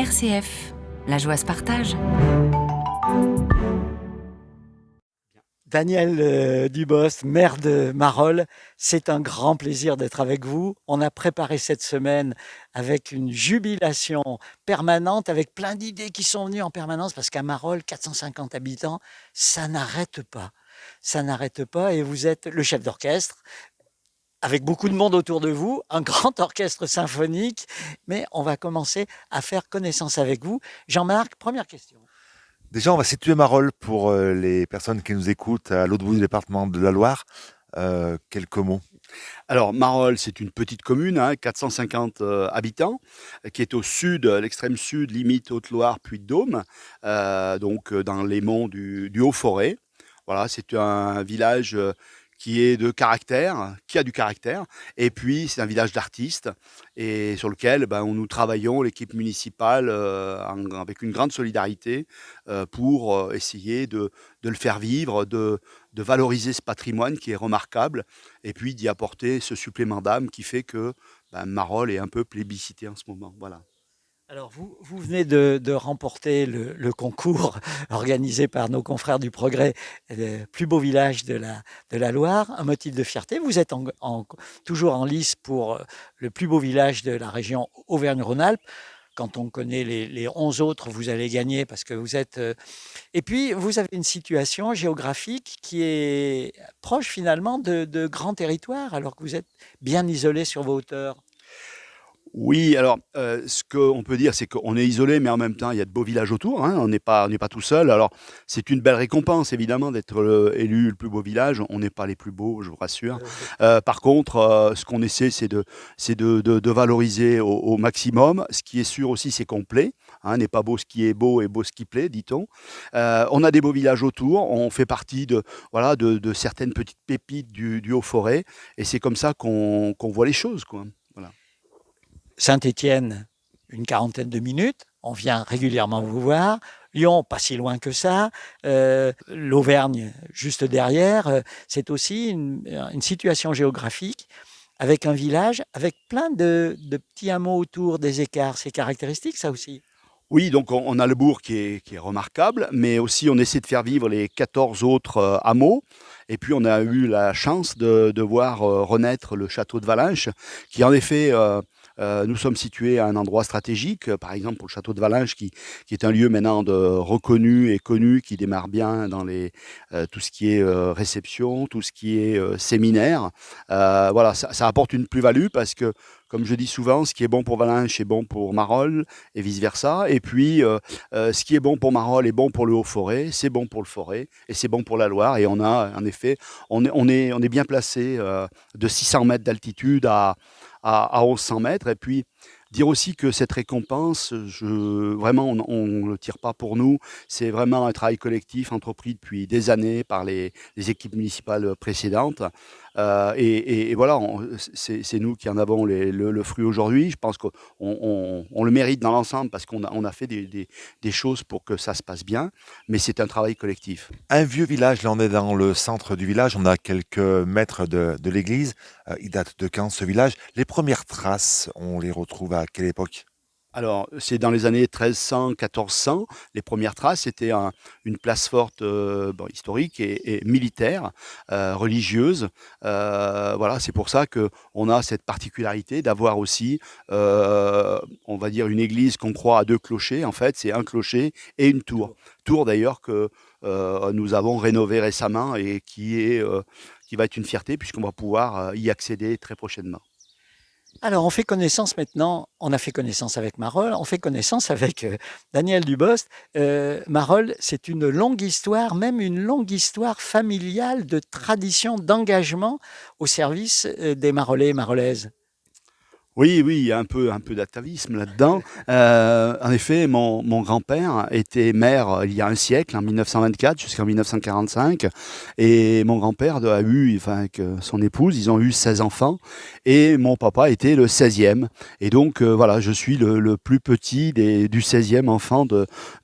RCF, la joie se partage. Daniel Dubost, maire de Marolles, c'est un grand plaisir d'être avec vous. On a préparé cette semaine avec une jubilation permanente, avec plein d'idées qui sont venues en permanence, parce qu'à Marolles, 450 habitants, ça n'arrête pas. Ça n'arrête pas et vous êtes le chef d'orchestre, avec beaucoup de monde autour de vous, un grand orchestre symphonique, mais on va commencer à faire connaissance avec vous. Jean-Marc, première question. Déjà, on va situer Marolles pour les personnes qui nous écoutent à l'autre bout du département de la Loire. Quelques mots. Alors, Marolles, c'est une petite commune, 450 habitants, qui est au sud, à l'extrême sud, limite Haute-Loire, Puy-de-Dôme, donc dans les monts du Haut-Forêt. Voilà, c'est un village qui est de caractère, qui a du caractère, et puis c'est un village d'artistes, et sur lequel nous travaillons, l'équipe municipale, avec une grande solidarité, pour essayer de le faire vivre, de valoriser ce patrimoine qui est remarquable, et puis d'y apporter ce supplément d'âme qui fait que Marolles est un peu plébiscité en ce moment. Voilà. Alors, vous venez de remporter le concours organisé par nos confrères du Progrès, le plus beau village de la Loire, un motif de fierté. Vous êtes toujours en lice pour le plus beau village de la région Auvergne-Rhône-Alpes. Quand on connaît les 11 autres, vous allez gagner parce que vous êtes... Et puis, vous avez une situation géographique qui est proche finalement de grands territoires, alors que vous êtes bien isolé sur vos hauteurs. Oui, alors ce qu'on peut dire, c'est qu'on est isolé, mais en même temps, il y a de beaux villages autour. On n'est pas tout seul. Alors, c'est une belle récompense, évidemment, d'être élu le plus beau village. On n'est pas les plus beaux, je vous rassure. Par contre, ce qu'on essaie, c'est de valoriser au maximum. Ce qui est sûr aussi, c'est qu'on plaît. N'est pas beau ce qui est beau et beau ce qui plaît, dit-on. On a des beaux villages autour. On fait partie de certaines petites pépites du Haut-Forêt. Et c'est comme ça qu'on voit les choses, quoi. Voilà. Saint-Étienne, une quarantaine de minutes, on vient régulièrement vous voir. Lyon, pas si loin que ça. L'Auvergne, juste derrière. C'est aussi une situation géographique avec un village, avec plein de petits hameaux autour, des écarts. C'est caractéristique, ça aussi. Oui, donc on a le bourg qui est remarquable, mais aussi on essaie de faire vivre les 14 autres hameaux. Et puis on a eu la chance de voir renaître le château de Valinches, qui en effet... nous sommes situés à un endroit stratégique, par exemple pour le château de Valinches, qui est un lieu maintenant reconnu et connu, qui démarre bien dans tout ce qui est réception, tout ce qui est séminaire. Voilà, ça apporte une plus-value parce que, comme je dis souvent, ce qui est bon pour Valinches est bon pour Marolles et vice-versa. Et puis, ce qui est bon pour Marolles est bon pour le Haut-Forêt, c'est bon pour le Forêt et c'est bon pour la Loire. Et on a, en effet, on est bien placé de 600 mètres d'altitude à 1100 mètres. Et puis, dire aussi que cette récompense, vraiment, on ne le tire pas pour nous. C'est vraiment un travail collectif entrepris depuis des années par les équipes municipales précédentes. Et voilà, c'est nous qui en avons le fruit aujourd'hui. Je pense qu'on le mérite dans l'ensemble parce qu'on a fait des choses pour que ça se passe bien. Mais c'est un travail collectif. Un vieux village, là on est dans le centre du village, on a quelques mètres de l'église. Il date de quand ce village? Les premières traces, on les retrouve à quelle époque? Alors, c'est dans les années 1300, 1400. Les premières traces, c'était une place forte historique et militaire, religieuse. Voilà, c'est pour ça qu'on a cette particularité d'avoir aussi, on va dire, une église qu'on croit à deux clochers. En fait, c'est un clocher et une tour. Tour d'ailleurs que nous avons rénovée récemment et qui va être une fierté puisqu'on va pouvoir y accéder très prochainement. Alors, on fait connaissance maintenant, on a fait connaissance avec Marolles, on fait connaissance avec Daniel Dubost. Marolles, c'est une longue histoire, même une longue histoire familiale de tradition, d'engagement au service des Marollais et Marollaises. Oui, il y a un peu d'atavisme là-dedans. En effet, mon grand-père était maire il y a un siècle, en 1924 jusqu'en 1945. Et mon grand-père a eu, avec son épouse, ils ont eu 16 enfants. Et mon papa était le 16e. Et donc, voilà, je suis le plus petit du 16e enfant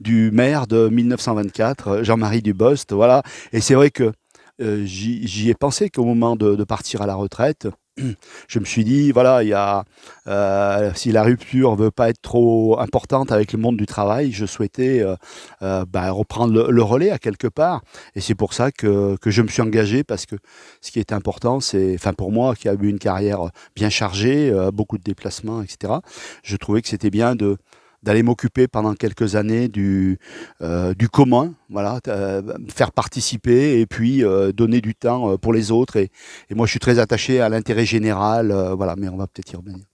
du maire de 1924, Jean-Marie Dubost. Voilà. Et c'est vrai que j'y ai pensé qu'au moment de partir à la retraite, je me suis dit, voilà, si la rupture veut pas être trop importante avec le monde du travail, je souhaitais reprendre le relais à quelque part. Et c'est pour ça que je me suis engagé, parce que ce qui est important, enfin pour moi, qui a eu une carrière bien chargée, beaucoup de déplacements, etc., je trouvais que c'était bien d'aller m'occuper pendant quelques années du commun, voilà, faire participer et puis donner du temps pour les autres. Et moi, je suis très attaché à l'intérêt général, voilà, mais on va peut-être y revenir.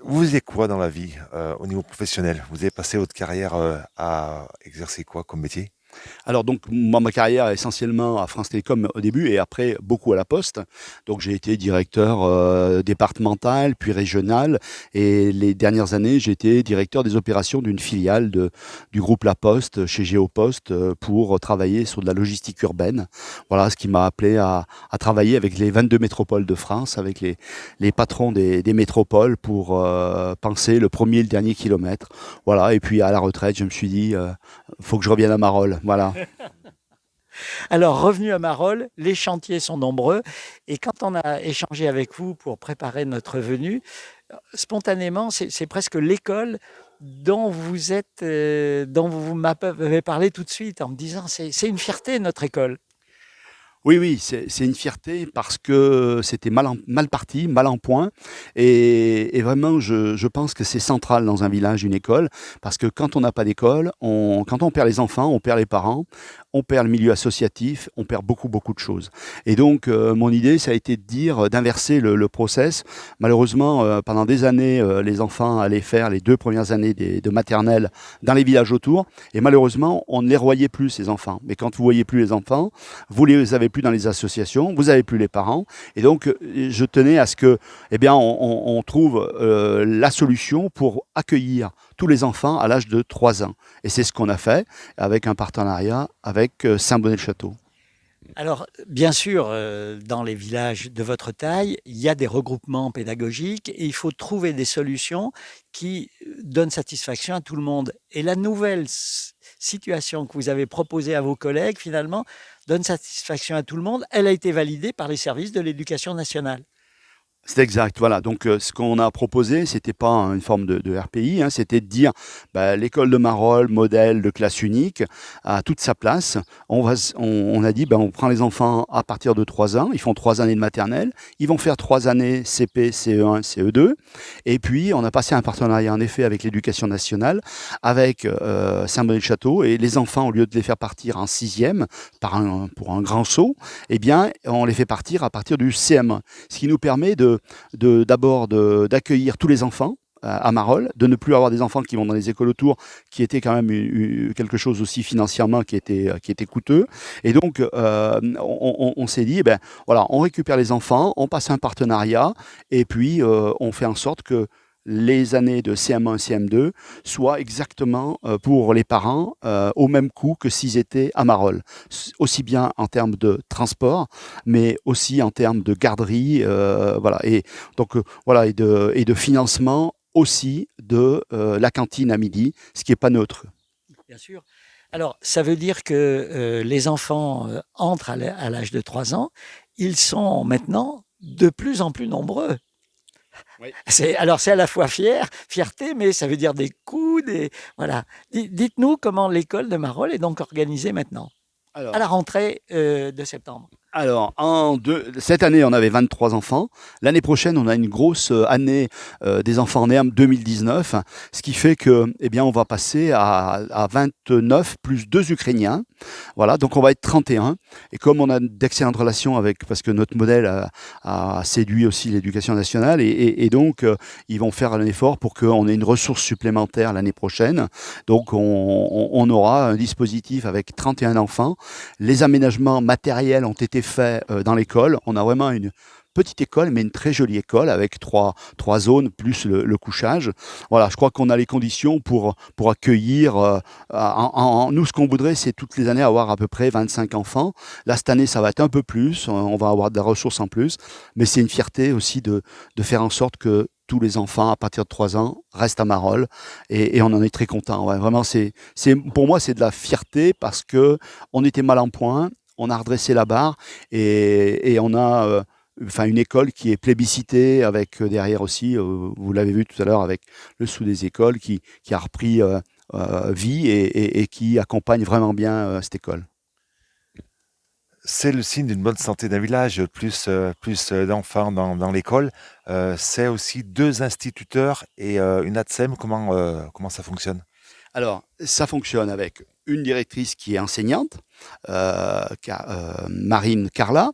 Vous faisiez quoi dans la vie au niveau professionnel? Vous avez passé votre carrière à exercer quoi comme métier? Alors donc moi, ma carrière essentiellement à France Télécom au début et après beaucoup à la Poste. Donc j'ai été directeur départemental puis régional, et les dernières années j'ai été directeur des opérations d'une filiale du groupe La Poste chez Géopost, pour travailler sur de la logistique urbaine. Voilà ce qui m'a appelé à travailler avec les 22 métropoles de France, avec les patrons des métropoles pour penser le premier et le dernier kilomètre. Voilà, et puis à la retraite je me suis dit faut que je revienne à Marolles. Voilà. Alors, revenu à Marolles, les chantiers sont nombreux. Et quand on a échangé avec vous pour préparer notre venue, spontanément, c'est presque l'école dont dont vous m'avez parlé tout de suite en me disant c'est une fierté notre école. Oui, oui, c'est une fierté parce que c'était mal parti, mal en point. Et vraiment, je pense que c'est central dans un village, une école, parce que quand on n'a pas d'école, quand on perd les enfants, on perd les parents, on perd le milieu associatif, on perd beaucoup, beaucoup de choses. Et donc, mon idée, ça a été de dire, d'inverser le process. Malheureusement, pendant des années, les enfants allaient faire les 2 premières années de maternelle dans les villages autour. Et malheureusement, on ne les revoyait plus, ces enfants. Mais quand vous voyez plus les enfants, vous les avez plus dans les associations, vous avez plus les parents. Et donc, je tenais à ce que, eh bien, on trouve la solution pour accueillir tous les enfants à l'âge de 3 ans. Et c'est ce qu'on a fait avec un partenariat avec Saint-Bonnet-le-Château. Alors, bien sûr, dans les villages de votre taille, il y a des regroupements pédagogiques et il faut trouver des solutions qui donnent satisfaction à tout le monde. Et la nouvelle situation que vous avez proposée à vos collègues, finalement, donne satisfaction à tout le monde. Elle a été validée par les services de l'éducation nationale. C'est exact, voilà. Donc, ce qu'on a proposé, c'était pas une forme de RPI, hein, c'était de dire, l'école de Marolles, modèle de classe unique, a toute sa place. On a dit, on prend les enfants à partir de 3 ans, ils font 3 années de maternelle, ils vont faire 3 années CP, CE1, CE2, et puis on a passé un partenariat, en effet, avec l'éducation nationale, avec Saint-Bonnet-le-Château, et les enfants, au lieu de les faire partir en 6e, pour un grand saut, eh bien, on les fait partir à partir du CM1, ce qui nous permet d'abord d'accueillir tous les enfants à Marolles, de ne plus avoir des enfants qui vont dans les écoles autour, qui était quand même quelque chose aussi financièrement qui était coûteux. Et donc, on s'est dit, voilà, on récupère les enfants, on passe un partenariat, et puis on fait en sorte que les années de CM1, CM2 soient exactement pour les parents au même coût que s'ils étaient à Marolles. Aussi bien en termes de transport, mais aussi en termes de garderie, voilà. Et donc voilà, et de financement aussi de la cantine à midi, ce qui n'est pas neutre. Bien sûr. Alors, ça veut dire que les enfants entrent à l'âge de 3 ans. Ils sont maintenant de plus en plus nombreux. Oui. C'est à la fois fierté, mais ça veut dire des coûts, voilà. Dites-nous comment l'école de Marolles est donc organisée maintenant, à la rentrée de septembre. Alors, cette année, on avait 23 enfants. L'année prochaine, on a une grosse année des enfants nés en 2019, ce qui fait que, on va passer à 29 plus 2 Ukrainiens. Voilà, donc on va être 31. Et comme on a d'excellentes relations parce que notre modèle a séduit aussi l'éducation nationale, et donc ils vont faire un effort pour qu'on ait une ressource supplémentaire l'année prochaine. Donc on aura un dispositif avec 31 enfants. Les aménagements matériels ont été faits dans l'école. On a vraiment une petite école, mais une très jolie école avec trois zones plus le couchage. Voilà, je crois qu'on a les conditions pour accueillir. Nous, ce qu'on voudrait, c'est toutes les années avoir à peu près 25 enfants. Là, cette année, ça va être un peu plus. On va avoir des ressources en plus. Mais c'est une fierté aussi de faire en sorte que tous les enfants à partir de 3 ans restent à Marolles, et on en est très content. Ouais, vraiment, pour moi, c'est de la fierté parce que on était mal en point, on a redressé la barre, et on a enfin une école qui est plébiscitée avec derrière aussi, vous l'avez vu tout à l'heure avec le sous des écoles qui a repris vie et qui accompagne vraiment bien cette école. C'est le signe d'une bonne santé d'un village, plus d'enfants dans l'école. C'est aussi 2 instituteurs et une ATSEM. Comment ça fonctionne? Alors, ça fonctionne avec une directrice qui est enseignante, Marine Carla,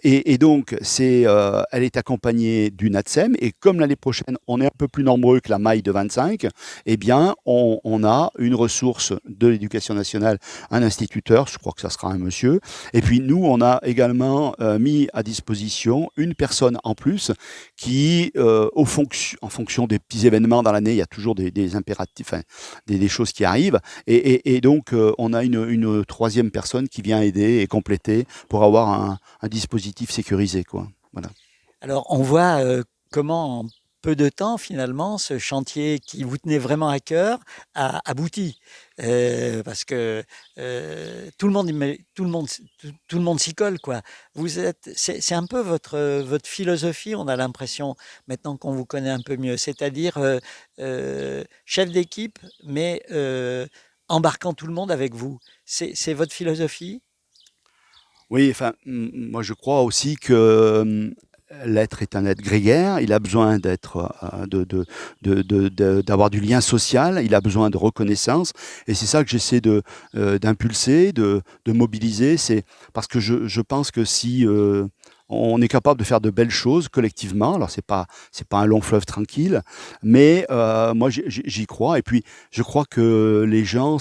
et donc elle est accompagnée d'une ATSEM, et comme l'année prochaine, on est un peu plus nombreux que la maille de 25, eh bien, on a une ressource de l'éducation nationale, un instituteur, je crois que ça sera un monsieur, et puis nous, on a également mis à disposition une personne en plus qui, en fonction des petits événements dans l'année, il y a toujours des impératifs, enfin, des choses qui arrivent, et donc on a une troisième personne qui vient aider et compléter pour avoir un dispositif sécurisé, quoi. Voilà. Alors, on voit comment, en peu de temps, finalement, ce chantier qui vous tenait vraiment à cœur a abouti. Parce que tout le monde s'y colle, quoi. C'est un peu votre philosophie, on a l'impression, maintenant qu'on vous connaît un peu mieux. C'est-à-dire chef d'équipe, mais embarquant tout le monde avec vous. C'est votre philosophie? Oui, enfin, moi je crois aussi que l'être est un être grégaire, il a besoin d'avoir du lien social, il a besoin de reconnaissance, et c'est ça que j'essaie d'impulser, de mobiliser, c'est parce que je pense que si on est capable de faire de belles choses collectivement, alors c'est pas un long fleuve tranquille, mais moi j'y crois, et puis je crois que les gens,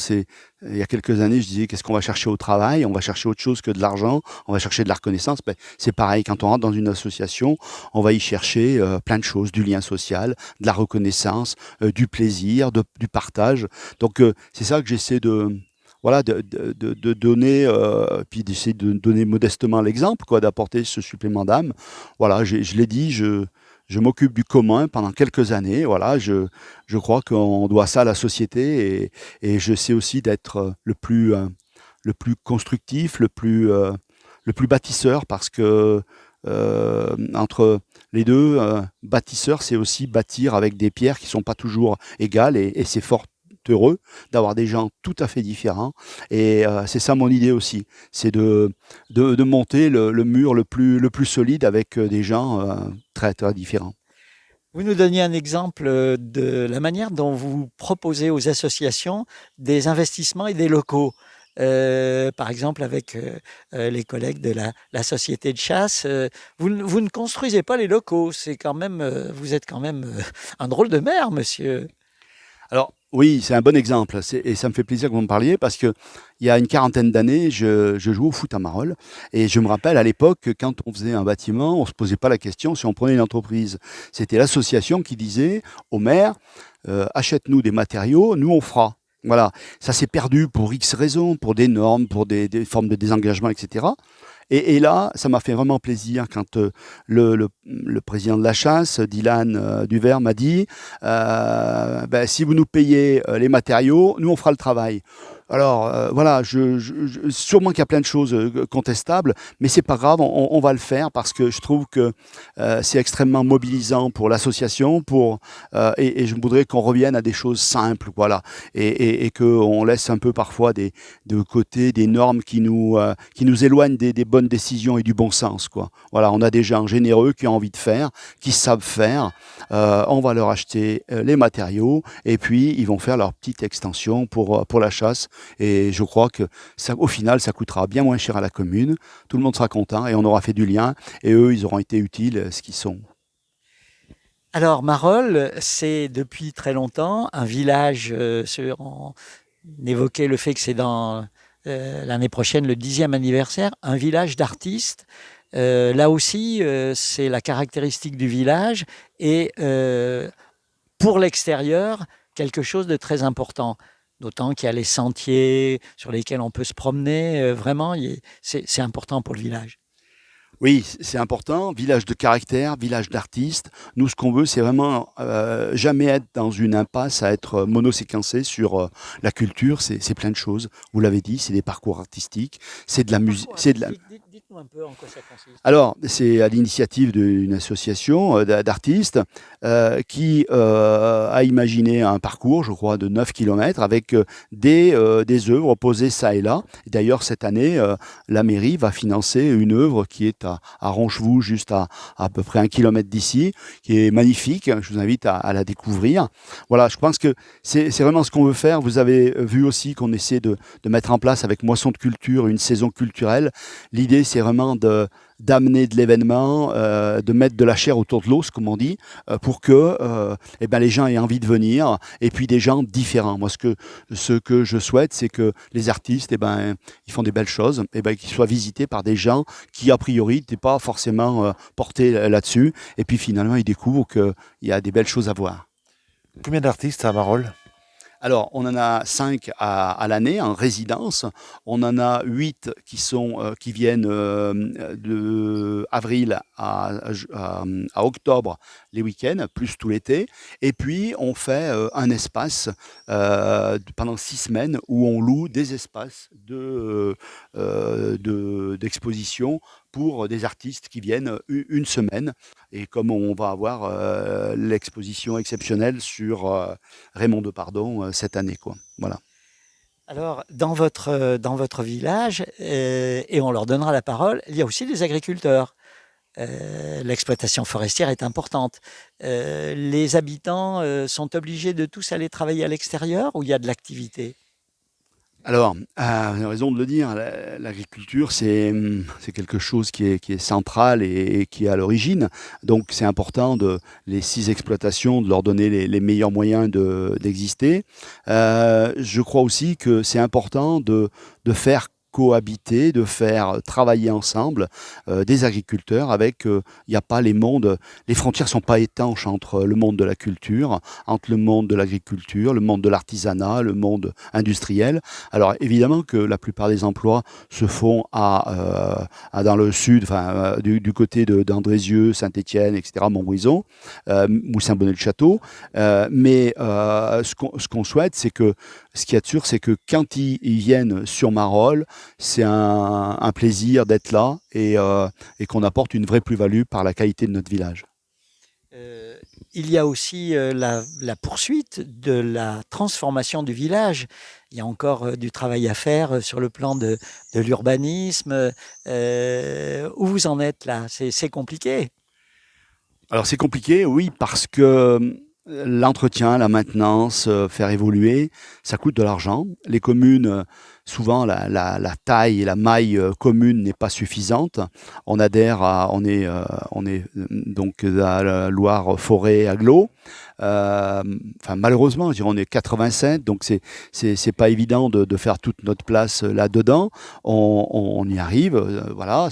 il y a quelques années, je disais, qu'est-ce qu'on va chercher au travail? On va chercher autre chose que de l'argent, on va chercher de la reconnaissance. Ben, c'est pareil, quand on rentre dans une association, on va y chercher plein de choses, du lien social, de la reconnaissance, du plaisir, du partage. Donc c'est ça que j'essaie voilà, de donner, puis d'essayer de donner modestement l'exemple, quoi, d'apporter ce supplément d'âme. Voilà, je l'ai dit, je m'occupe du commun pendant quelques années. Voilà, je crois qu'on doit ça à la société, et je sais aussi d'être le plus constructif, le plus bâtisseur, parce que entre les deux, bâtisseur, c'est aussi bâtir avec des pierres qui sont pas toujours égales, et c'est fort heureux d'avoir des gens tout à fait différents, et c'est ça mon idée aussi, c'est de monter le mur le plus solide avec des gens très très différents. Vous nous donniez un exemple de la manière dont vous proposez aux associations des investissements et des locaux. Par exemple, avec les collègues de la société de chasse, vous ne construisez pas les locaux. C'est quand même, vous êtes quand même un drôle de maire, monsieur. Alors oui, c'est un bon exemple, et ça me fait plaisir que vous me parliez, parce que il y a une quarantaine d'années, je jouais au foot à Marolles, et je me rappelle à l'époque que quand on faisait un bâtiment, on se posait pas la question si on prenait une entreprise. C'était l'association qui disait au maire, achète-nous des matériaux, nous on fera. Voilà, ça s'est perdu pour X raisons, pour des normes, pour des formes de désengagement, etc. Et là, ça m'a fait vraiment plaisir quand le président de la chasse, Dylan Duvert, m'a dit ben, si vous nous payez les matériaux, nous on fera le travail. Alors voilà, sûrement qu'il y a plein de choses contestables, mais c'est pas grave, on va le faire, parce que je trouve que c'est extrêmement mobilisant pour l'association, et je voudrais qu'on revienne à des choses simples, voilà, et qu'on laisse un peu parfois de côté des normes qui nous éloignent des bonnes décisions et du bon sens, quoi. Voilà, on a des gens généreux qui ont envie de faire, qui savent faire. On va leur acheter les matériaux, et puis ils vont faire leur petite extension pour la chasse. Et je crois que au final, ça coûtera bien moins cher à la commune. Tout le monde sera content, et on aura fait du lien. Et eux, ils auront été utiles, ce qu'ils sont. Alors, Marolles, c'est depuis très longtemps un village, on évoquait le fait que c'est dans l'année prochaine le 10e anniversaire, un village d'artistes. Là aussi, c'est la caractéristique du village, et pour l'extérieur, quelque chose de très important. D'autant qu'il y a les sentiers sur lesquels on peut se promener. Vraiment, c'est important pour le village. Oui, c'est important. Village de caractère, village d'artistes. Nous, ce qu'on veut, c'est vraiment jamais être dans une impasse à être monoséquencé sur la culture. C'est plein de choses. Vous l'avez dit, c'est des parcours artistiques, c'est de la musique, Dites-nous un peu en quoi ça consiste. Alors, c'est à l'initiative d'une association d'artistes qui a imaginé un parcours, je crois, de 9 kilomètres avec des œuvres posées ça et là. D'ailleurs, cette année, la mairie va financer une œuvre qui est à Ronchevous, juste à peu près 1 kilomètre d'ici, qui est magnifique. Je vous invite à la découvrir. Voilà, je pense que c'est vraiment ce qu'on veut faire. Vous avez vu aussi qu'on essaie de mettre en place avec Moisson de Culture une saison culturelle. L'idée, c'est vraiment d'amener de l'événement, de mettre de la chair autour de l'os, comme on dit, pour que eh ben, les gens aient envie de venir, et puis des gens différents. Moi, ce que je souhaite, c'est que les artistes, eh ben, ils font des belles choses, eh ben, qu'ils soient visités par des gens qui, a priori, n'étaient pas forcément portés là-dessus, et puis finalement, ils découvrent qu'il y a des belles choses à voir. Combien d'artistes à Marolles? Alors, on en a 5 à l'année en résidence. On en a 8 qui viennent de avril à octobre, les week-ends, plus tout l'été. Et puis, on fait un espace pendant 6 semaines où on loue des espaces d'exposition pour des artistes qui viennent une semaine. Et comme on va avoir l'exposition exceptionnelle sur Raymond Depardon cette année, quoi. Voilà. Alors, dans votre village, et on leur donnera la parole, il y a aussi des agriculteurs. L'exploitation forestière est importante. Les habitants sont obligés de tous aller travailler à l'extérieur ou il y a de l'activité? Alors, vous avez raison de le dire, l'agriculture, c'est quelque chose qui est central et qui est à l'origine. Donc, c'est important les 6 exploitations, de leur donner les meilleurs moyens d'exister. Je crois aussi que c'est important de faire cohabiter, de faire travailler ensemble des agriculteurs avec, il n'y a pas les frontières sont pas étanches entre le monde de la culture, entre le monde de l'agriculture, le monde de l'artisanat, le monde industriel. Alors évidemment que la plupart des emplois se font dans le sud, enfin, du côté d'Andrézieux, Saint-Étienne, etc., Montbrison, ou Saint-Bonnet-le-Château. Mais ce qu'on souhaite, c'est que ce qu'il y a de sûr, c'est que quand ils viennent sur Marolles, c'est un plaisir d'être là et qu'on apporte une vraie plus-value par la qualité de notre village. Il y a aussi la poursuite de la transformation du village. Il y a encore du travail à faire sur le plan de l'urbanisme. Où vous en êtes là? C'est compliqué. Alors c'est compliqué, oui, parce que l'entretien, la maintenance, faire évoluer, ça coûte de l'argent. Les communes, souvent la taille et la maille commune n'est pas suffisante. On est donc à la Loire-Forêt Agglo. Enfin malheureusement, je dirais, on est 87, donc c'est pas évident de faire toute notre place là-dedans. On y arrive, voilà.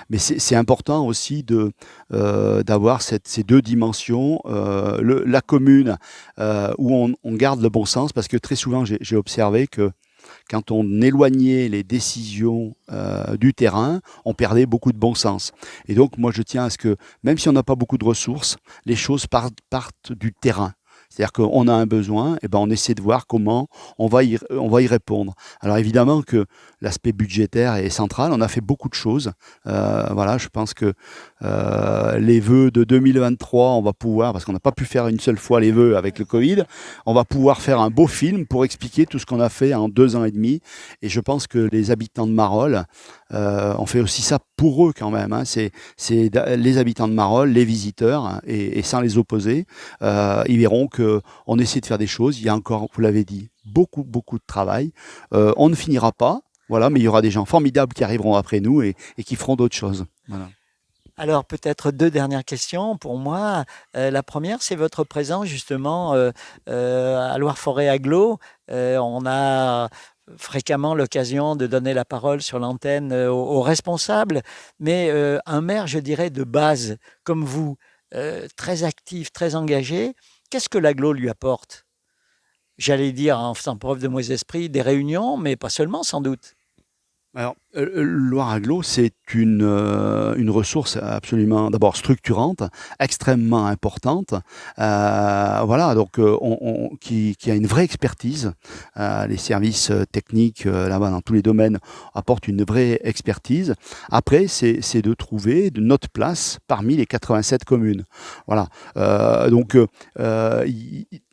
Mais c'est important aussi d'avoir ces 2 dimensions. La commune où on garde le bon sens, parce que très souvent j'ai observé que quand on éloignait les décisions du terrain, on perdait beaucoup de bon sens. Et donc moi je tiens à ce que, même si on n'a pas beaucoup de ressources, les choses partent du terrain. C'est-à-dire qu'on a un besoin, et ben on essaie de voir comment on va y répondre. Alors évidemment que l'aspect budgétaire est central, on a fait beaucoup de choses. Voilà, je pense que les vœux de 2023, on va pouvoir, parce qu'on n'a pas pu faire une seule fois les vœux avec le Covid, on va pouvoir faire un beau film pour expliquer tout ce qu'on a fait en 2 ans et demi. Et je pense que les habitants de Marolles, on fait aussi ça pour eux quand même. Hein. C'est les habitants de Marolles, les visiteurs, hein, et sans les opposer, ils verront qu'on essaie de faire des choses. Il y a encore, vous l'avez dit, beaucoup de travail. On ne finira pas, voilà, mais il y aura des gens formidables qui arriveront après nous et qui feront d'autres choses. Voilà. Alors peut-être 2 dernières questions pour moi. La première, c'est votre présence justement à Loire-Forêt-Agglo. On a fréquemment l'occasion de donner la parole sur l'antenne aux responsables, mais un maire, je dirais, de base, comme vous, très actif, très engagé, qu'est-ce que l'agglo lui apporte? J'allais dire, en faisant preuve de mauvais esprit, des réunions, mais pas seulement, sans doute. Alors, Loire-Aglo, c'est une ressource absolument, d'abord structurante, extrêmement importante, voilà, donc qui a une vraie expertise. Les services techniques là-bas dans tous les domaines apportent une vraie expertise. Après, c'est de trouver notre place parmi les 87 communes. Voilà. Donc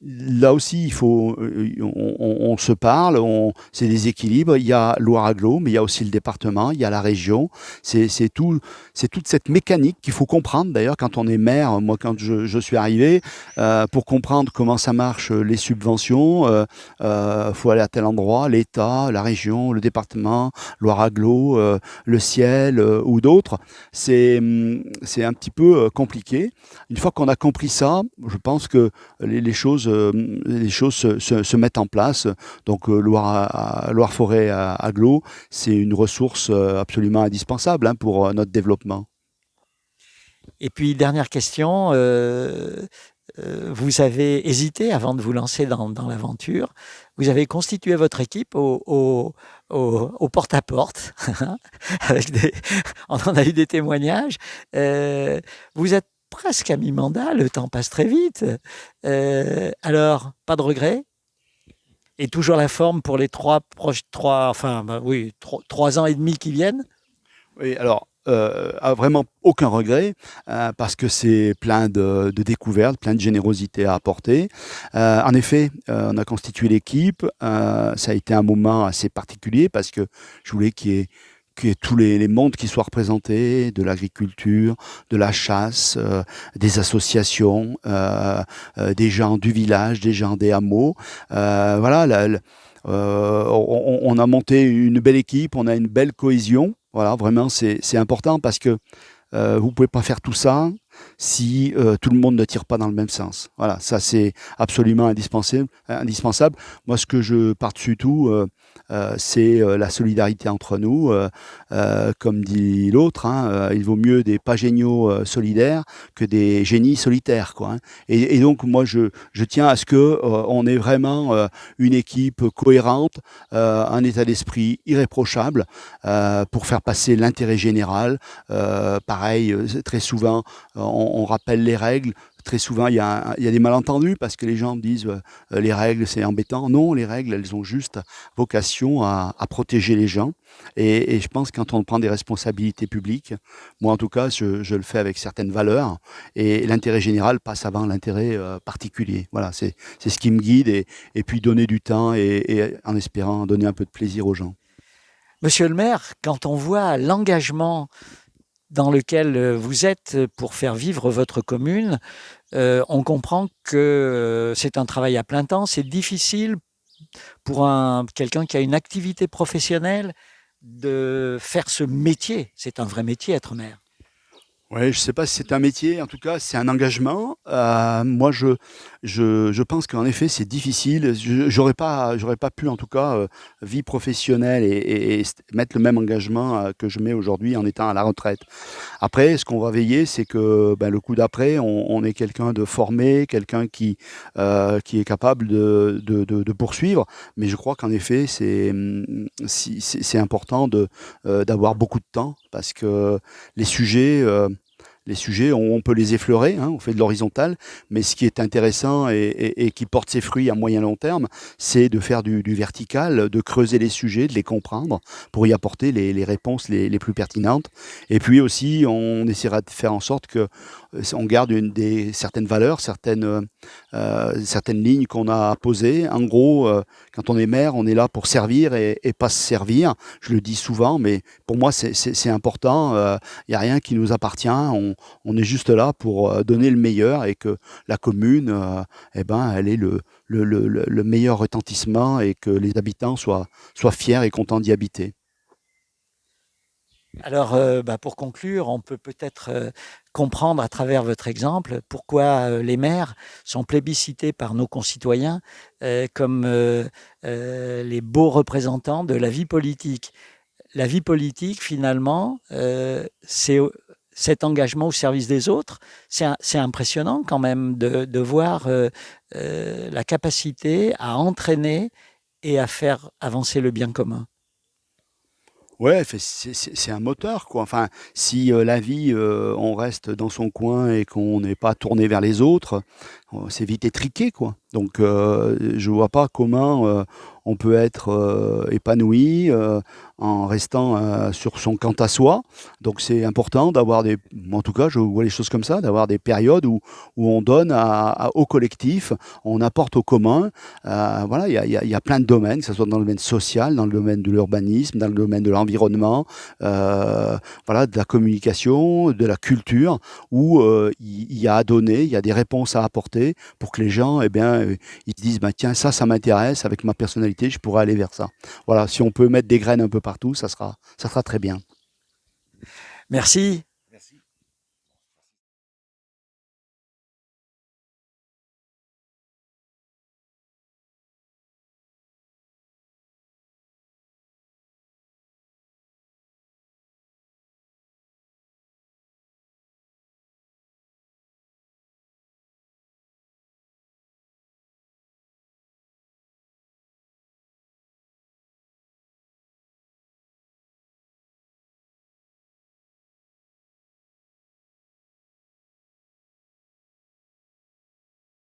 là aussi, il faut, on se parle, c'est des équilibres. Il y a Loire-Aglo, mais il y a aussi le département, il y a la région. C'est toute cette mécanique qu'il faut comprendre. D'ailleurs, quand on est maire, moi, quand je suis arrivé, pour comprendre comment ça marche, les subventions, faut aller à tel endroit, l'État, la région, le département, Loire-Aglo, le ciel ou d'autres. C'est un petit peu compliqué. Une fois qu'on a compris ça, je pense que les choses se mettent en place. Donc Loire-Forêt Aglo, c'est une ressource absolument indispensable pour notre développement. Et puis, dernière question, vous avez hésité avant de vous lancer dans l'aventure. Vous avez constitué votre équipe au porte-à-porte. On en a eu des témoignages. Vous êtes presque à mi-mandat, le temps passe très vite. Alors, pas de regret? Et toujours la forme pour les 3 ans et demi qui viennent? Oui, alors, vraiment aucun regret, parce que c'est plein de découvertes, plein de générosité à apporter. En effet, on a constitué l'équipe. Ça a été un moment assez particulier parce que je voulais qu'il y ait tous les mondes qui soient représentés, de l'agriculture, de la chasse, des associations, des gens du village, des gens des hameaux. Voilà, on a monté une belle équipe, on a une belle cohésion. Voilà, vraiment, c'est important parce que vous ne pouvez pas faire tout ça si tout le monde ne tire pas dans le même sens. Voilà, ça c'est absolument indispensable. Moi, ce que je par-dessus tout, c'est la solidarité entre nous. Comme dit l'autre, il vaut mieux des pas géniaux solidaires que des génies solitaires, quoi. Et donc, moi, je tiens à ce que on ait vraiment une équipe cohérente, un état d'esprit irréprochable pour faire passer l'intérêt général. Pareil, très souvent, on rappelle les règles. Très souvent, il y a des malentendus parce que les gens disent les règles, c'est embêtant. Non, les règles, elles ont juste vocation à protéger les gens. Et je pense que quand on prend des responsabilités publiques, moi en tout cas, je le fais avec certaines valeurs. Et l'intérêt général passe avant l'intérêt particulier. Voilà, c'est ce qui me guide. Et puis donner du temps et en espérant donner un peu de plaisir aux gens. Monsieur le maire, quand on voit l'engagement dans lequel vous êtes pour faire vivre votre commune, on comprend que c'est un travail à plein temps. C'est difficile pour quelqu'un qui a une activité professionnelle de faire ce métier. C'est un vrai métier, être maire. Ouais, je sais pas si c'est un métier, en tout cas, c'est un engagement. Moi, je pense qu'en effet, c'est difficile. J'aurais pas pu, en tout cas, vie professionnelle et mettre le même engagement que je mets aujourd'hui en étant à la retraite. Après, ce qu'on va veiller, c'est que le coup d'après, on est quelqu'un de formé, quelqu'un qui est capable de poursuivre. Mais je crois qu'en effet, c'est important d'avoir beaucoup de temps parce que les sujets. Les sujets, on peut les effleurer, on fait de l'horizontal, mais ce qui est intéressant et qui porte ses fruits à moyen long terme, c'est de faire du vertical, de creuser les sujets, de les comprendre pour y apporter les réponses les plus pertinentes. Et puis aussi, on essaiera de faire en sorte que on garde certaines valeurs, certaines lignes qu'on a posées. En gros, quand on est maire, on est là pour servir et pas se servir. Je le dis souvent, mais pour moi, c'est important. Il n'y a rien qui nous appartient. On est juste là pour donner le meilleur et que la commune, elle ait le meilleur retentissement et que les habitants soient fiers et contents d'y habiter. Alors, pour conclure, on peut peut-être comprendre à travers votre exemple pourquoi les maires sont plébiscités par nos concitoyens comme les beaux représentants de la vie politique. La vie politique, finalement, c'est cet engagement au service des autres. C'est impressionnant quand même de voir la capacité à entraîner et à faire avancer le bien commun. Ouais, c'est un moteur, quoi. Enfin, si la vie, on reste dans son coin et qu'on n'est pas tourné vers les autres, c'est vite étriqué, quoi. Donc, je vois pas comment on peut être épanoui en restant sur son quant à soi. Donc, c'est important d'avoir en tout cas, je vois les choses comme ça, d'avoir des périodes où on donne au collectif, on apporte au commun. Voilà, il y a plein de domaines, que ce soit dans le domaine social, dans le domaine de l'urbanisme, dans le domaine de l'environnement, voilà, de la communication, de la culture, où il y a à donner, il y a des réponses à apporter pour que les gens, eh bien, ils se disent, bah, tiens, ça m'intéresse, avec ma personnalité, je pourrais aller vers ça. Voilà, si on peut mettre des graines un peu partout, ça sera très bien. Merci